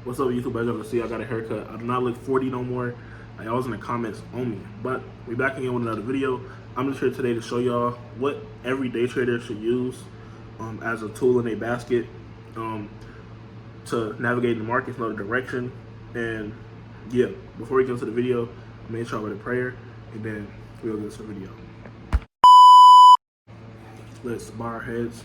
What's up, YouTube? As you can see, I got a haircut. I do not look 40 no more. I was in the comments on me. But we back again with another video. I'm just here today to show y'all what every day trader should use as a tool in a basket um, to navigate the markets, know the direction. And yeah, before we get into the video, I'm going to start with a prayer, and then we'll get into the video. Let's bow our heads.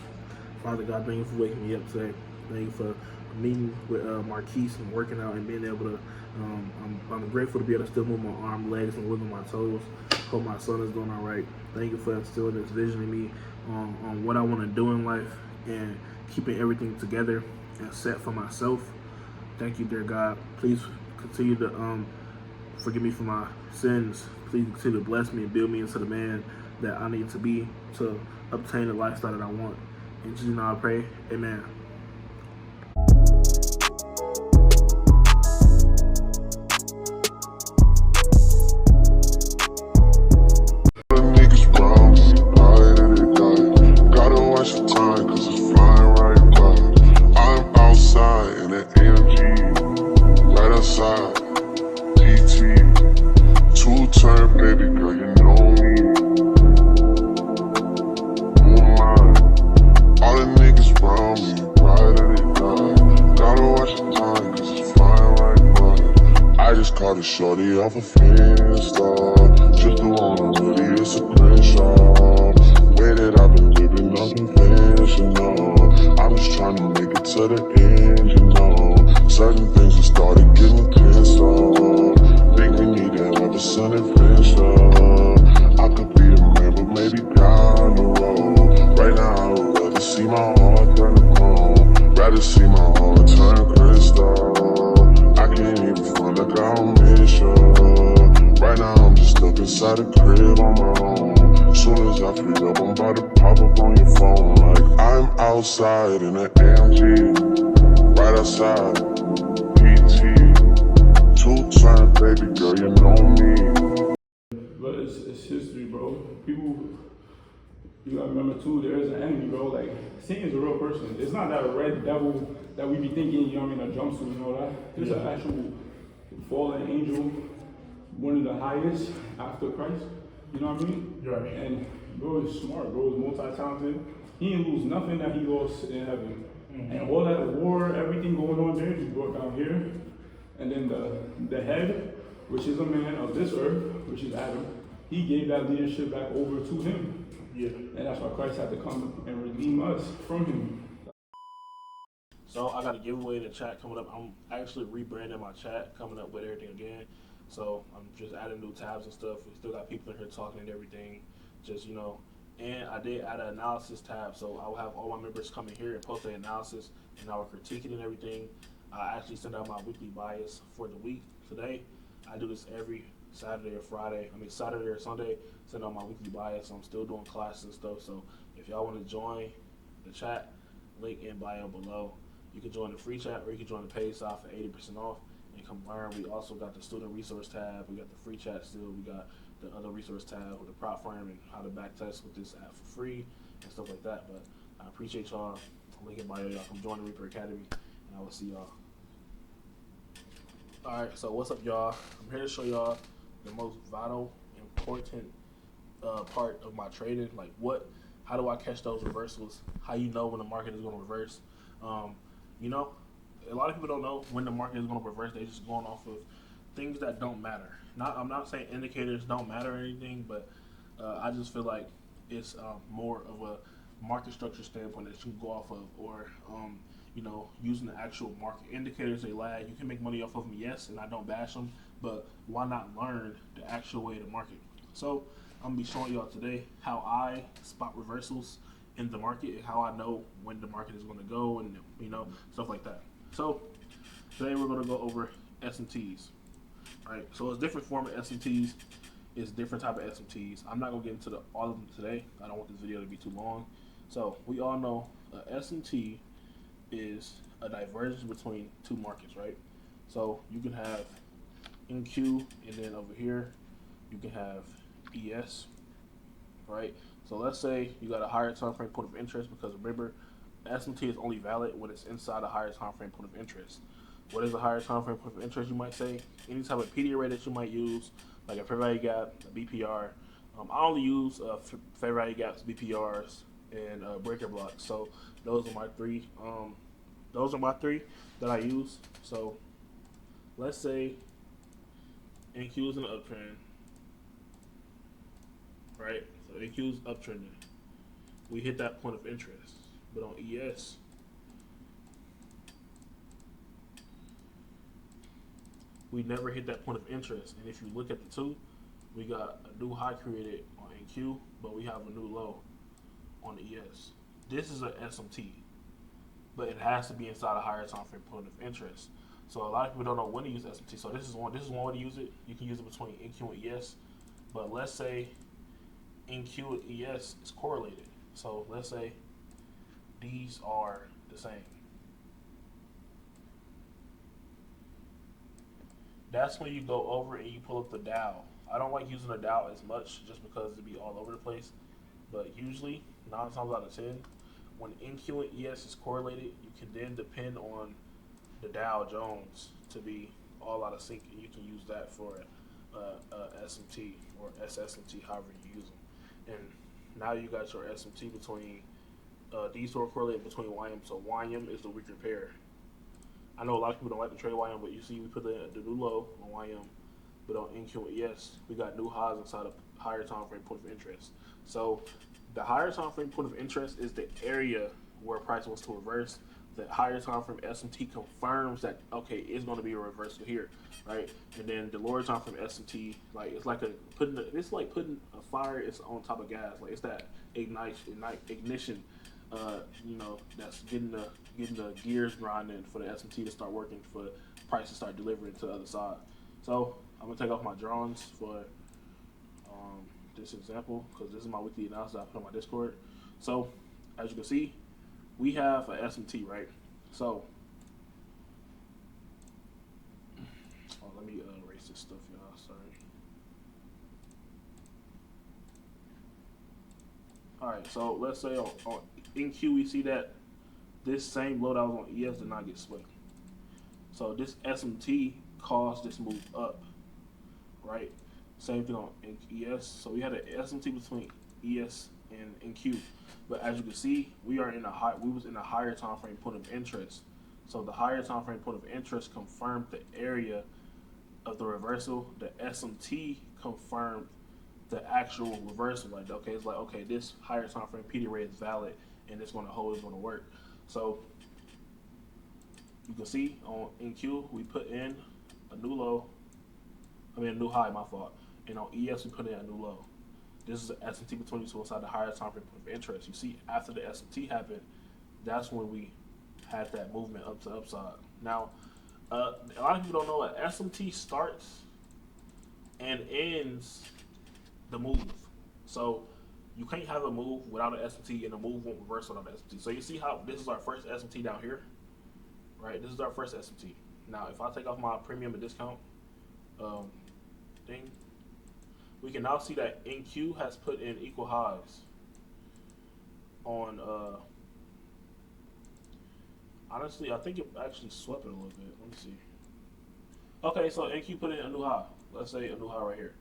Father God, thank you for waking me up today. Thank you for meeting with Marquise and working out and being able to. I'm grateful to be able to still move my arm, legs, and wiggle my toes. Hope my son is doing all right. Thank you for instilling this vision in me on what I want to do in life and keeping everything together and set for myself. Thank you, dear God. Please continue to forgive me for my sins. Please continue to bless me and build me into the man that I need to be to obtain the lifestyle that I want. In Jesus' name I pray. Amen. Caught a shorty off a Finsta. Just the one really, it's a crenshaw. Way that I've been living unconventional. I'm just trying to make it to the end, you know. Certain things have started getting pissed off. Think we need to have a sun adventure. I could be the man, but maybe down the road. Right now I would rather see my heart turn to chrome. Rather see my heart turn crystal. I can't even find like I'm mission. Right now I'm just stuck inside the crib on my own. Soon as I free up, I'm about to pop up on your phone. Like I'm outside in an AMG, right outside, PT. Two-time baby girl, you know me. But it's history, bro. People, you gotta remember too, there is an enemy, bro. Like, Satan's a real person. It's not that red devil that we be thinking, you know what I mean, a jumpsuit, you know that? It's an actual fallen angel, one of the highest after Christ, you know what I mean? Right. And bro is smart, bro is multi-talented. He didn't lose nothing that he lost in heaven. And all that war, everything going on there, he brought down here. And then the head, which is a man of this earth, which is Adam, he gave that leadership back over to him. Yeah. And that's why Christ had to come and redeem us from him. So I got a giveaway in the chat coming up. I'm actually rebranding my chat, coming up with everything again. So I'm just adding new tabs and stuff. We still got people in here talking and everything. Just, you know, and I did add an analysis tab, so I will have all my members come in here and post the analysis, and I will critique it and everything. I actually send out my weekly bias for the week today. I do this every Saturday or Friday. I mean Saturday or Sunday. Send out my weekly bias. So I'm still doing classes and stuff. So if y'all want to join the chat, link in bio below. You can join the free chat or you can join the paid side for 80% off and come learn. We also got the student resource tab. We got the free chat still. We got the other resource tab with the prop firm and how to back test with this app for free and stuff like that. But I appreciate y'all. Link in bio. Y'all come join the Reaper Academy, and I will see y'all. Alright, so what's up, y'all? I'm here to show y'all the most vital, important part of my trading. Like how do I catch those reversals? How you know when the market is going to reverse? You know, a lot of people don't know when the market is going to reverse. They're just going off of things that don't matter. I'm not saying indicators don't matter or anything, but I just feel like it's more of a market structure standpoint that you can go off of, or you know, using the actual market indicators. They lag. You can make money off of them, yes, and I don't bash them, but why not learn the actual way of the market? So I'm gonna be showing y'all today how I spot reversals in the market and how I know when the market is going to go, and you know, stuff like that. So today we're going to go over S&Ts. Right, so it's different form of S&Ts. It's different type of S&Ts. I'm not going to get into all of them today. I don't want this video to be too long. So we all know S&T is a divergence between two markets, right? So you can have NQ, and then over here you can have ES, right? So let's say you got a higher time frame point of interest, because remember, S&T is only valid when it's inside a higher time frame point of interest. What is a higher time frame point of interest? You might say any type of PD array that you might use, like a fair value gap, a BPR. I only use fair value gaps, BPRs, and breaker blocks. So those are my three. Those are my three that I use. So let's say NQ is an uptrend, right? So NQ is uptrending. We hit that point of interest, but on ES, we never hit that point of interest. And if you look at the two, we got a new high created on NQ, but we have a new low on the ES. This is a SMT, but it has to be inside a higher time frame point of interest. So a lot of people don't know when to use SMT. So this is one way to use it. You can use it between NQ and ES. But let's say NQ and ES is correlated. So let's say these are the same. That's when you go over and you pull up the Dow. I don't like using the Dow as much just because it'd be all over the place. But usually, 9 times out of 10, when NQ and ES is correlated, you can then depend on the Dow Jones to be all out of sync, and you can use that for SMT or SSMT, however you use them. And now you got your SMT between these two are correlated between YM. So YM is the weaker pair. I know a lot of people don't like to trade YM, but you see we put the new low on YM, but on NQ and ES, we got new highs inside of higher time frame point of interest. So the higher time frame point of interest is the area where price wants to reverse. The higher time frame SMT confirms that okay, it's going to be a reversal here, right? And then the lower time frame SMT, like it's like putting a fire is on top of gas, like it's that ignition, that's getting the gears grinding for the SMT to start working, for price to start delivering to the other side. So I'm gonna take off my drawings for this example because this is my weekly analysis I put on my Discord. So as you can see, we have a SMT, right? So, let me erase this stuff, y'all. Sorry. All right, so let's say on NQ we see that this same low that was on ES did not get split. So this SMT caused this move up, right? Same thing on ES. So we had an SMT between ES and NQ. But as you can see, we was in a higher time frame point of interest. So the higher time frame point of interest confirmed the area of the reversal. The SMT confirmed the actual reversal. Like, okay, it's like, okay, this higher time frame PD array is valid and it's going to hold, it's going to work. So you can see on NQ, we put in a new high, my fault. And on ES, we put in a new low. This is an SMT between the two inside the higher time frame point of interest. You see, after the SMT happened, that's when we had that movement up to upside. Now, a lot of people don't know that SMT starts and ends the move. So you can't have a move without an SMT, and the move won't reverse without an SMT. So you see how this is our first SMT down here, right? This is our first SMT. Now, if I take off my premium and discount thing, we can now see that NQ has put in equal highs on, honestly, I think it actually swept it a little bit. Let me see. Okay, so NQ put in a new high. Let's say a new high right here.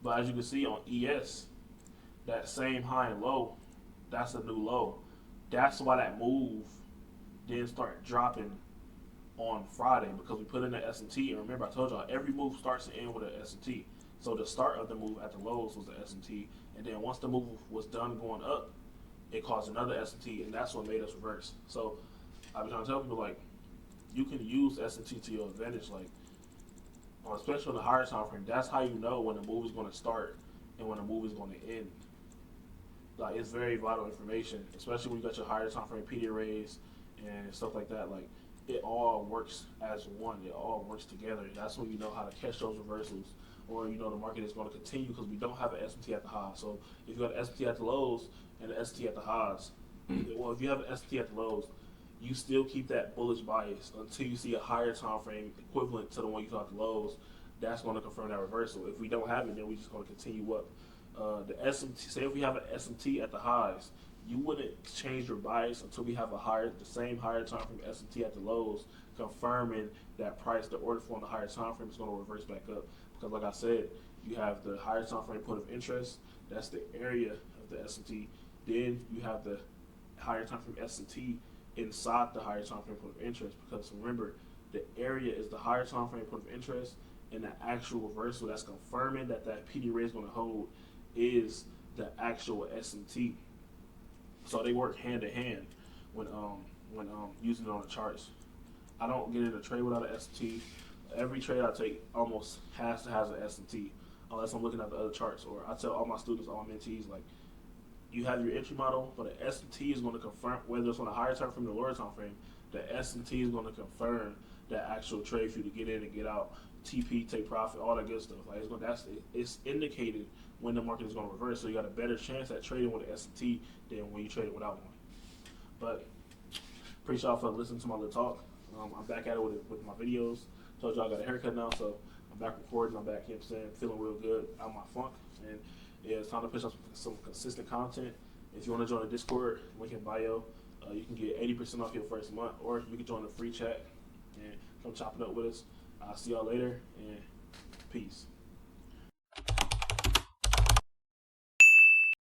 But as you can see on ES, that same high and low, that's a new low. That's why that move didn't start dropping on Friday, because we put in the SMT. And remember, I told y'all, every move starts and ends with an SMT. So the start of the move at the lows was the SMT, and then once the move was done going up, it caused another SMT, and that's what made us reverse. So I've been trying to tell people, like, you can use SMT to your advantage, like, especially on the higher time frame. That's how you know when the move is going to start and when the move is going to end. Like, it's very vital information, especially when you got your higher time frame PD arrays and stuff like that. Like, it all works as one. It all works together. That's when you know how to catch those reversals, or you know the market is going to continue, because we don't have an SMT at the high. So if you got an SMT at the lows and an ST at the highs, well, if you have an ST at the lows, you still keep that bullish bias until you see a higher time frame equivalent to the one you saw at the lows. That's going to confirm that reversal. If we don't have it, then we're just going to continue up. The SMT, say if we have an SMT at the highs you wouldn't change your bias until we have the same higher time frame S&T at the lows, confirming that price, the order flow on the higher time frame is going to reverse back up. Because like I said, you have the higher time frame point of interest. That's the area of the S&T. Then you have the higher time frame S&T inside the higher time frame point of interest. Because remember, the area is the higher time frame point of interest, and the actual reversal that's confirming that PD rate is going to hold is the actual S&T. So they work hand in hand when using it on the charts. I don't get in a trade without an S&T. Every trade I take almost has to have an S&T, unless I'm looking at the other charts. Or I tell all my students, all my mentees, like, you have your entry model, but the S&T is going to confirm whether it's on a higher time frame or lower time frame. The S&T is going to confirm that actual trade for you to get in and get out, TP, take profit, all that good stuff. Like it's indicated when the market is going to reverse, so you got a better chance at trading with the S&T than when you trade it without one. But appreciate y'all for listening to my little talk. I'm back at it with my videos. Told y'all I got a haircut now, so I'm back recording. I'm back, you know what I'm saying, feeling real good out of my funk. And yeah, it's time to push out some consistent content. If you want to join the Discord, link in bio. You can get 80% off your first month, or you can join the free chat and come chop it up with us. I'll see y'all later, and peace.